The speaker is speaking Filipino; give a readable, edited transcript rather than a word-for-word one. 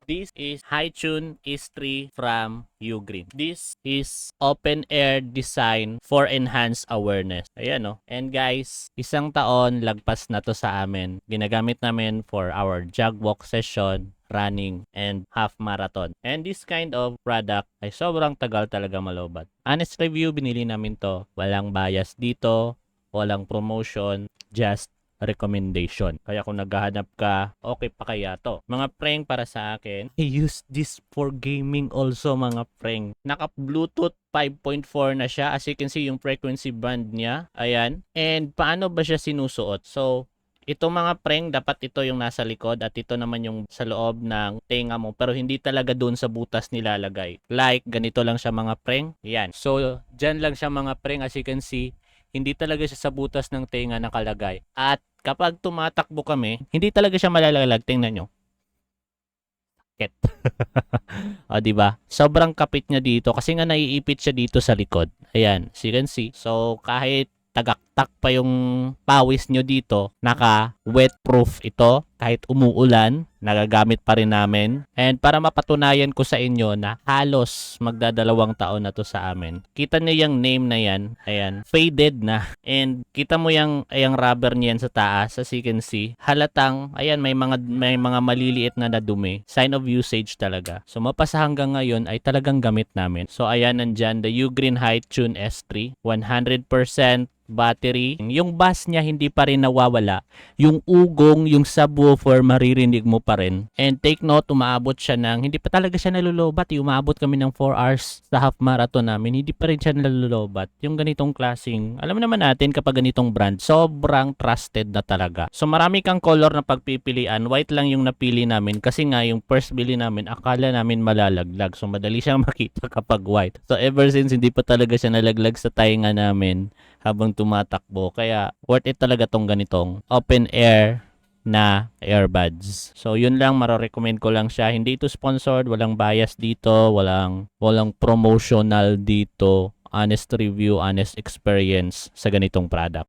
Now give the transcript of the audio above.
This is Hi-Tune S3 from Ugreen. This is open air design for enhanced awareness. Ayan no. And guys, 1 taon lagpas na to sa amin. Ginagamit namin for our jog walk session, running, and half marathon. And this kind of product ay sobrang tagal talaga malobat. Honest review, binili namin to. Walang bias dito, walang promotion, just recommendation. Kaya kung naghahanap ka, okay pa kaya to. Mga prank para sa akin, I use this for gaming also mga prank. Naka Bluetooth 5.4 na siya. As you can see, yung frequency band niya. Ayan. And paano ba siya sinusuot? So, itong mga prank, dapat ito yung nasa likod at ito naman yung sa loob ng tenga mo. Pero hindi talaga doon sa butas nilalagay. Like, ganito lang siya mga prank. Yan. So, dyan lang siya mga prank. As you can see, hindi talaga siya sa butas ng tenga nakalagay. At kapag tumatakbo kami, hindi talaga siya malalaglag. Tingnan nyo. Sakit. O, diba? Sobrang kapit niya dito kasi nga naiipit siya dito sa likod. Ayan, as you can see. So, kahit tagaktak pa yung pawis nyo dito, naka-wet proof ito. Kahit umuulan, nagagamit pa rin namin. And para mapatunayan ko sa inyo na halos magdadalawang taon na to sa amin. Kita nyo yung name na yan. Ayan, faded na. And kita mo yung rubber niyan sa taas. As you can see, halatang, ayan, may mga maliliit na nadumi. Sign of usage talaga. So, mapasa hanggang ngayon ay talagang gamit namin. So, ayan, nandyan, the Ugreen Hi-Tune S3. 100% battery. Yung bass niya hindi pa rin nawawala. Yung ugong, yung subwoofer, maririnig mo pa rin. And take note, umaabot siya ng, hindi pa talaga siya nalulobat. Umaabot kami ng 4 hours sa half marathon namin. Hindi pa rin siya nalulobat. Yung ganitong klaseng, alam naman natin kapag ganitong brand, sobrang trusted na talaga. So marami kang color na pagpipilian. White lang yung napili namin kasi nga yung first bili namin, akala namin malalaglag. So madali siyang makita kapag white. So ever since, hindi pa talaga siya nalaglag sa tainga namin habang tumatakbo. Kaya worth it talaga tong ganitong open air na earbuds. So yun lang, mararecommend ko lang siya. Hindi ito sponsored, walang bias dito, walang promotional dito. Honest review, honest experience sa ganitong product.